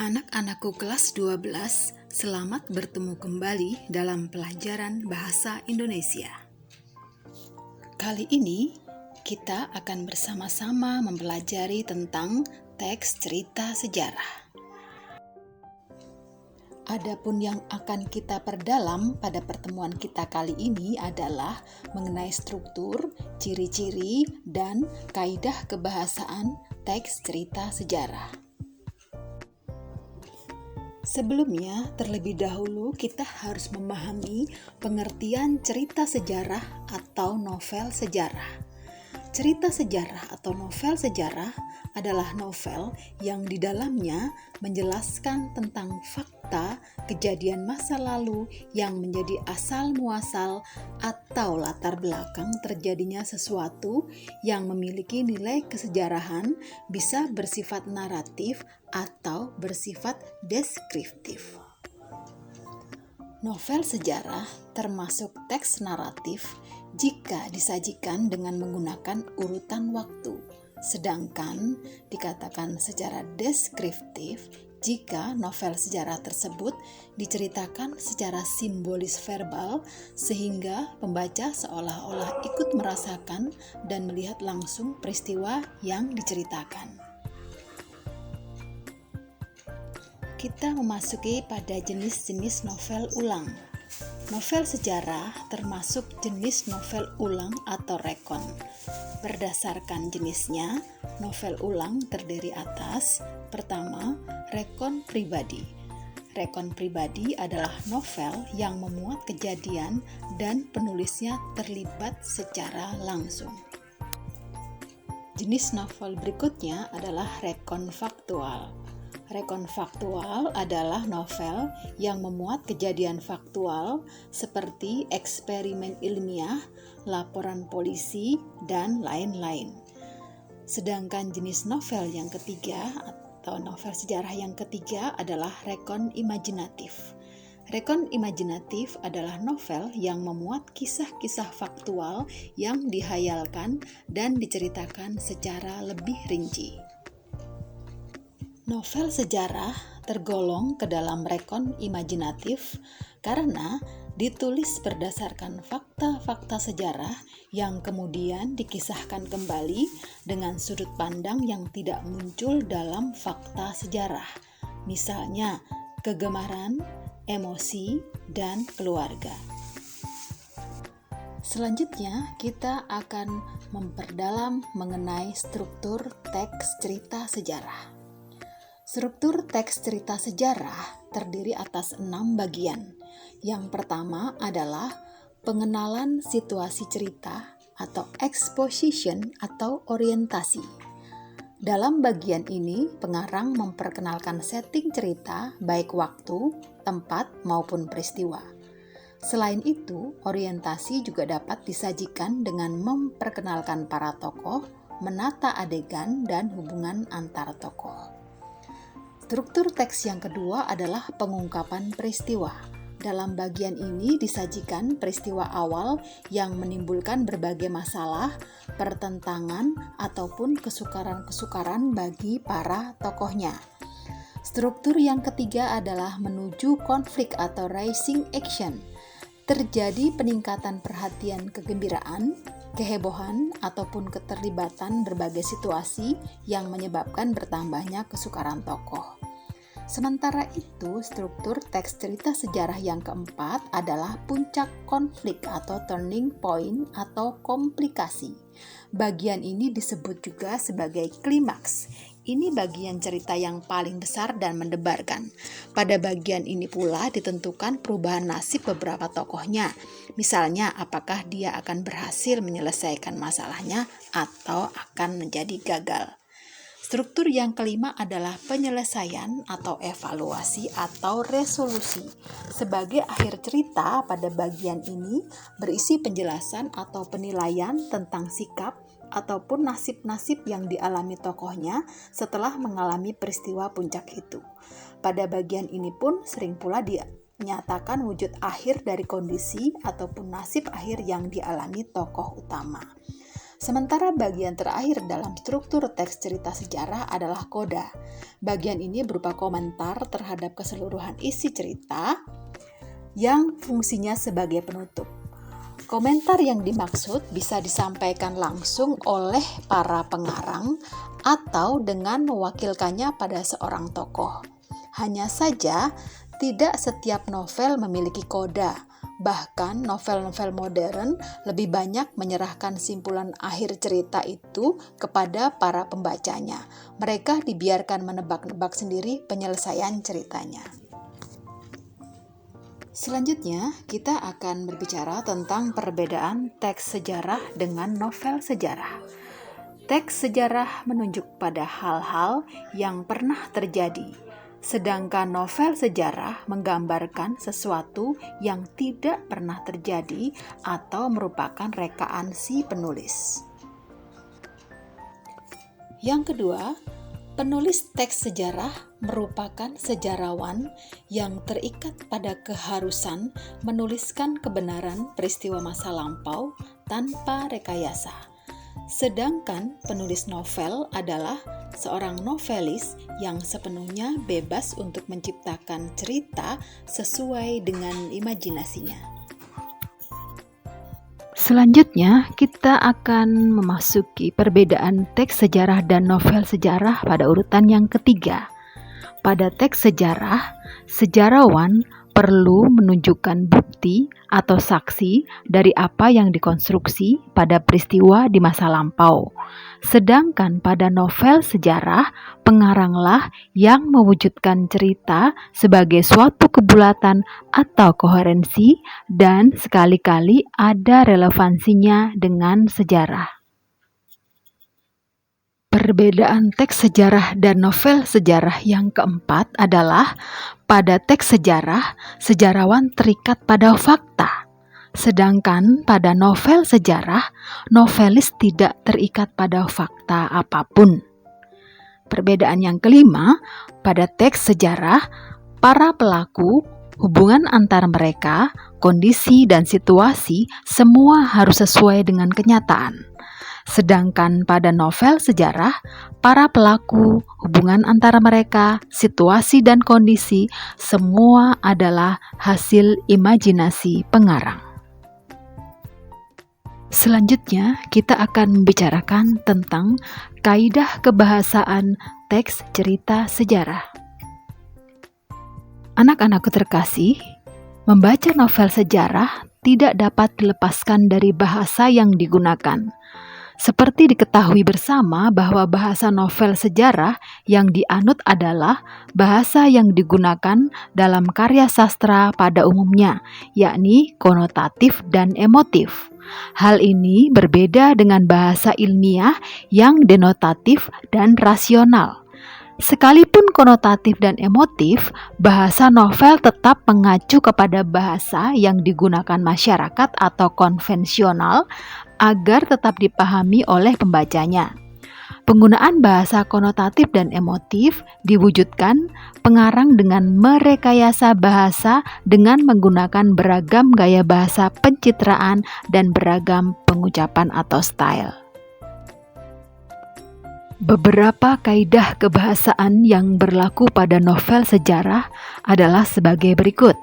Anak-anakku kelas 12, selamat bertemu kembali dalam pelajaran Bahasa Indonesia. Kali ini kita akan bersama-sama mempelajari tentang teks cerita sejarah. Adapun yang akan kita perdalam pada pertemuan kita kali ini adalah mengenai struktur, ciri-ciri, dan kaidah kebahasaan teks cerita sejarah. Sebelumnya, terlebih dahulu kita harus memahami pengertian cerita sejarah atau novel sejarah. Cerita sejarah atau novel sejarah adalah novel yang di dalamnya menjelaskan tentang fakta kejadian masa lalu yang menjadi asal muasal atau latar belakang terjadinya sesuatu yang memiliki nilai kesejarahan, bisa bersifat naratif atau bersifat deskriptif. Novel sejarah termasuk teks naratif jika disajikan dengan menggunakan urutan waktu, sedangkan dikatakan secara deskriptif jika novel sejarah tersebut diceritakan secara simbolis verbal sehingga pembaca seolah-olah ikut merasakan dan melihat langsung peristiwa yang diceritakan. Kita memasuki pada jenis-jenis novel ulang. Novel sejarah termasuk jenis novel ulang atau rekon. Berdasarkan jenisnya, novel ulang terdiri atas: pertama, rekon pribadi. Rekon pribadi adalah novel yang memuat kejadian dan penulisnya terlibat secara langsung. Jenis novel berikutnya adalah rekon faktual. Rekon faktual adalah novel yang memuat kejadian faktual seperti eksperimen ilmiah, laporan polisi, dan lain-lain. Sedangkan jenis novel yang ketiga atau novel sejarah yang ketiga adalah rekon imajinatif. Rekon imajinatif adalah novel yang memuat kisah-kisah faktual yang dihayalkan dan diceritakan secara lebih rinci. Novel sejarah tergolong ke dalam rekon imajinatif karena ditulis berdasarkan fakta-fakta sejarah yang kemudian dikisahkan kembali dengan sudut pandang yang tidak muncul dalam fakta sejarah, misalnya kegemaran, emosi, dan keluarga. Selanjutnya, kita akan memperdalam mengenai struktur teks cerita sejarah. Struktur teks cerita sejarah terdiri atas 6 bagian. Yang pertama adalah pengenalan situasi cerita atau exposition atau orientasi. Dalam bagian ini, pengarang memperkenalkan setting cerita baik waktu, tempat, maupun peristiwa. Selain itu, orientasi juga dapat disajikan dengan memperkenalkan para tokoh, menata adegan, dan hubungan antar tokoh. Struktur teks yang kedua adalah pengungkapan peristiwa. Dalam bagian ini disajikan peristiwa awal yang menimbulkan berbagai masalah, pertentangan, ataupun kesukaran-kesukaran bagi para tokohnya. Struktur yang ketiga adalah menuju konflik atau rising action. Terjadi peningkatan perhatian kegembiraan, kehebohan, ataupun keterlibatan berbagai situasi yang menyebabkan bertambahnya kesukaran tokoh. Sementara itu, struktur teks cerita sejarah yang keempat adalah puncak konflik atau turning point atau komplikasi. Bagian ini disebut juga sebagai klimaks. Ini bagian cerita yang paling besar dan mendebarkan. Pada bagian ini pula ditentukan perubahan nasib beberapa tokohnya. Misalnya, apakah dia akan berhasil menyelesaikan masalahnya atau akan menjadi gagal. Struktur yang kelima adalah penyelesaian atau evaluasi atau resolusi. Sebagai akhir cerita, pada bagian ini berisi penjelasan atau penilaian tentang sikap ataupun nasib-nasib yang dialami tokohnya setelah mengalami peristiwa puncak itu. Pada bagian ini pun sering pula dinyatakan wujud akhir dari kondisi ataupun nasib akhir yang dialami tokoh utama. Sementara bagian terakhir dalam struktur teks cerita sejarah adalah koda. Bagian ini berupa komentar terhadap keseluruhan isi cerita yang fungsinya sebagai penutup. Komentar yang dimaksud bisa disampaikan langsung oleh para pengarang atau dengan mewakilkannya pada seorang tokoh. Hanya saja, tidak setiap novel memiliki koda. Bahkan novel-novel modern lebih banyak menyerahkan simpulan akhir cerita itu kepada para pembacanya. Mereka dibiarkan menebak-nebak sendiri penyelesaian ceritanya. Selanjutnya, kita akan berbicara tentang perbedaan teks sejarah dengan novel sejarah. Teks sejarah menunjuk pada hal-hal yang pernah terjadi, sedangkan novel sejarah menggambarkan sesuatu yang tidak pernah terjadi atau merupakan rekaan si penulis. Yang kedua, penulis teks sejarah merupakan sejarawan yang terikat pada keharusan menuliskan kebenaran peristiwa masa lampau tanpa rekayasa. Sedangkan penulis novel adalah seorang novelis yang sepenuhnya bebas untuk menciptakan cerita sesuai dengan imajinasinya. Selanjutnya, kita akan memasuki perbedaan teks sejarah dan novel sejarah pada urutan yang ketiga. Pada teks sejarah, sejarawan perlu menunjukkan bukti atau saksi dari apa yang dikonstruksi pada peristiwa di masa lampau. Sedangkan pada novel sejarah, pengaranglah yang mewujudkan cerita sebagai suatu kebulatan atau koherensi dan sekali-kali ada relevansinya dengan sejarah. Perbedaan teks sejarah dan novel sejarah yang keempat adalah pada teks sejarah, sejarawan terikat pada fakta. Sedangkan pada novel sejarah, novelis tidak terikat pada fakta apapun. Perbedaan yang kelima, pada teks sejarah, para pelaku, hubungan antar mereka, kondisi dan situasi semua harus sesuai dengan kenyataan. Sedangkan pada novel sejarah, para pelaku, hubungan antara mereka, situasi dan kondisi semua adalah hasil imajinasi pengarang. Selanjutnya, kita akan membicarakan tentang kaidah kebahasaan teks cerita sejarah. Anak-anakku terkasih, membaca novel sejarah tidak dapat dilepaskan dari bahasa yang digunakan. Seperti diketahui bersama bahwa bahasa novel sejarah yang dianut adalah bahasa yang digunakan dalam karya sastra pada umumnya, yakni konotatif dan emotif. Hal ini berbeda dengan bahasa ilmiah yang denotatif dan rasional. Sekalipun konotatif dan emotif, bahasa novel tetap mengacu kepada bahasa yang digunakan masyarakat atau konvensional agar tetap dipahami oleh pembacanya. Penggunaan bahasa konotatif dan emotif diwujudkan pengarang dengan merekayasa bahasa dengan menggunakan beragam gaya bahasa pencitraan dan beragam pengucapan atau style. Beberapa kaidah kebahasaan yang berlaku pada novel sejarah adalah sebagai berikut.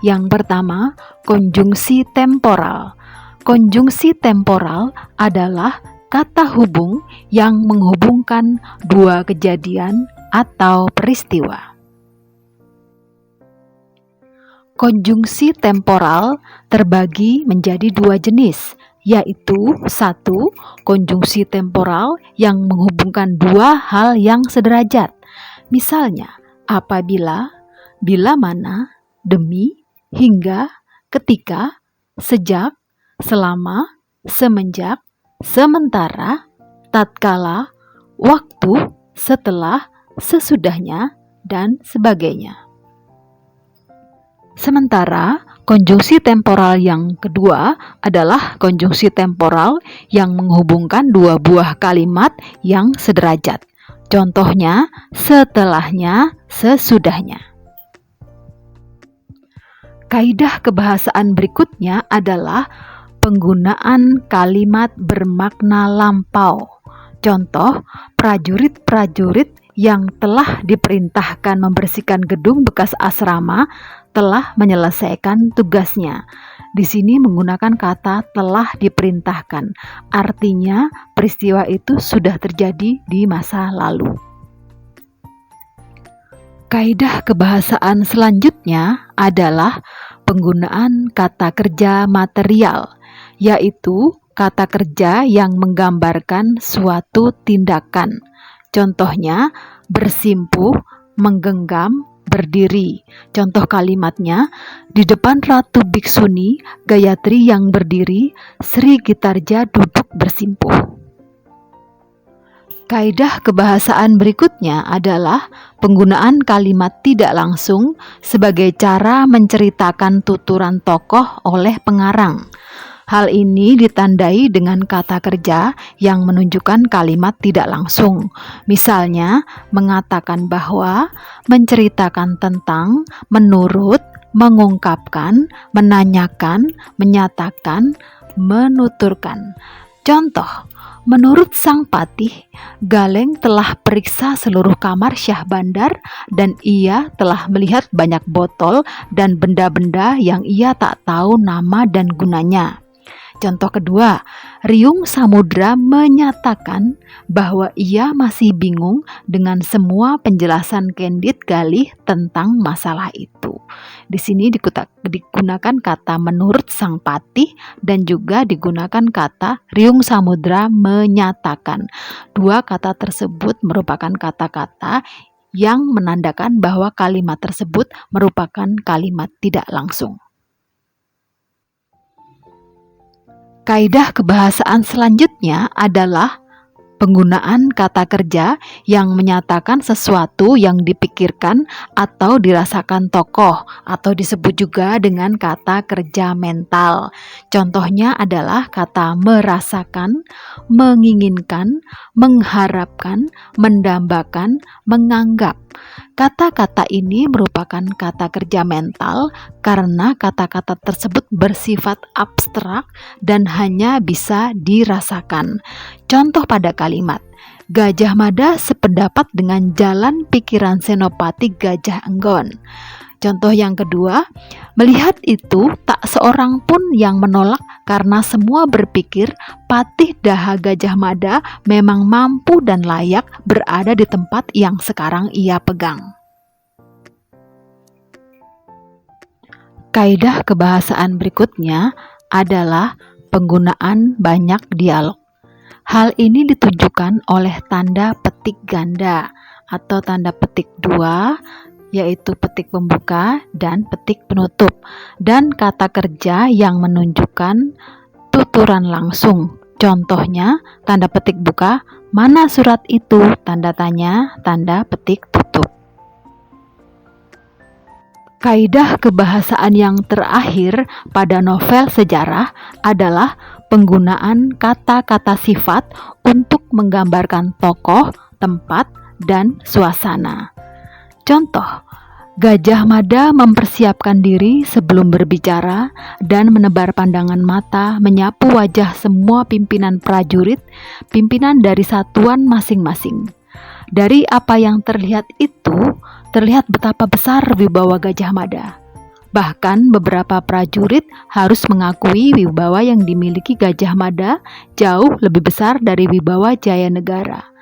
Yang pertama, konjungsi temporal. Konjungsi temporal adalah kata hubung yang menghubungkan dua kejadian atau peristiwa. Konjungsi temporal terbagi menjadi dua jenis, yaitu satu, konjungsi temporal yang menghubungkan dua hal yang sederajat. Misalnya, apabila, bila mana, demi, hingga, ketika, sejak, selama, semenjak, sementara, tatkala, waktu, setelah, sesudahnya, dan sebagainya. Sementara, konjungsi temporal yang kedua adalah konjungsi temporal yang menghubungkan dua buah kalimat yang sederajat. Contohnya, setelahnya, sesudahnya. Kaidah kebahasaan berikutnya adalah penggunaan kalimat bermakna lampau. Contoh, prajurit-prajurit yang telah diperintahkan membersihkan gedung bekas asrama telah menyelesaikan tugasnya. Di sini menggunakan kata telah diperintahkan. Artinya peristiwa itu sudah terjadi di masa lalu. Kaidah kebahasaan selanjutnya adalah penggunaan kata kerja material, yaitu kata kerja yang menggambarkan suatu tindakan. Contohnya, bersimpuh, menggenggam, berdiri. Contoh kalimatnya, di depan Ratu Biksuni, Gayatri yang berdiri, Sri Gitarja duduk bersimpuh. Kaidah kebahasaan berikutnya adalah penggunaan kalimat tidak langsung sebagai cara menceritakan tuturan tokoh oleh pengarang. Hal ini ditandai dengan kata kerja yang menunjukkan kalimat tidak langsung. Misalnya, mengatakan bahwa, menceritakan tentang, menurut, mengungkapkan, menanyakan, menyatakan, menuturkan. Contoh, menurut Sang Patih, Galeng telah periksa seluruh kamar Syah Bandar dan ia telah melihat banyak botol dan benda-benda yang ia tak tahu nama dan gunanya. Contoh kedua, Riung Samudra menyatakan bahwa ia masih bingung dengan semua penjelasan Kendit Galih tentang masalah itu. Di sini digunakan kata menurut Sang Patih dan juga digunakan kata Riung Samudra menyatakan. Dua kata tersebut merupakan kata-kata yang menandakan bahwa kalimat tersebut merupakan kalimat tidak langsung. Kaidah kebahasaan selanjutnya adalah penggunaan kata kerja yang menyatakan sesuatu yang dipikirkan atau dirasakan tokoh, atau disebut juga dengan kata kerja mental. Contohnya adalah kata merasakan, menginginkan, mengharapkan, mendambakan, menganggap. Kata-kata ini merupakan kata kerja mental karena kata-kata tersebut bersifat abstrak dan hanya bisa dirasakan. Contoh pada kalimat, Gajah Mada sependapat dengan jalan pikiran Senopati Gajah Enggon. Contoh yang kedua, melihat itu tak seorang pun yang menolak karena semua berpikir Patih Daha Gajah Mada memang mampu dan layak berada di tempat yang sekarang ia pegang. Kaidah kebahasaan berikutnya adalah penggunaan banyak dialog. Hal ini ditunjukkan oleh tanda petik ganda atau tanda petik dua, yaitu petik pembuka dan petik penutup, dan kata kerja yang menunjukkan tuturan langsung. Contohnya, tanda petik buka, mana surat itu? Tanda tanya, tanda petik tutup. Kaidah kebahasaan yang terakhir pada novel sejarah adalah penggunaan kata-kata sifat untuk menggambarkan tokoh, tempat, dan suasana. Contoh, Gajah Mada mempersiapkan diri sebelum berbicara dan menebar pandangan mata menyapu wajah semua pimpinan prajurit, pimpinan dari satuan masing-masing. Dari apa yang terlihat itu, terlihat betapa besar wibawa Gajah Mada. Bahkan beberapa prajurit harus mengakui wibawa yang dimiliki Gajah Mada jauh lebih besar dari wibawa Jayanegara.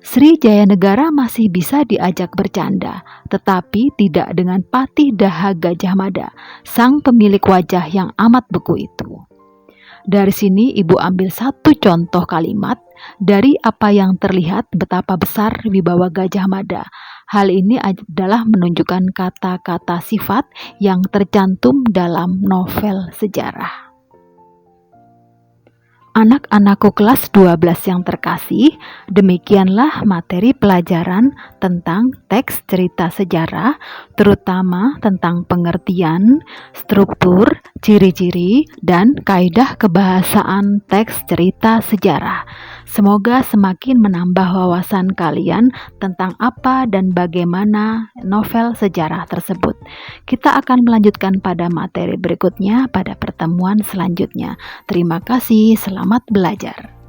Sri Jayanegara masih bisa diajak bercanda, tetapi tidak dengan Patih Daha Gajah Mada, sang pemilik wajah yang amat beku itu. Dari sini ibu ambil satu contoh kalimat dari apa yang terlihat betapa besar wibawa Gajah Mada. Hal ini adalah menunjukkan kata-kata sifat yang tercantum dalam novel sejarah. Anak-anakku kelas 12 yang terkasih, demikianlah materi pelajaran tentang teks cerita sejarah, terutama tentang pengertian, struktur, ciri-ciri, dan kaidah kebahasaan teks cerita sejarah. Semoga semakin menambah wawasan kalian tentang apa dan bagaimana novel sejarah tersebut. Kita akan melanjutkan pada materi berikutnya pada pertemuan selanjutnya. Terima kasih, selamat belajar.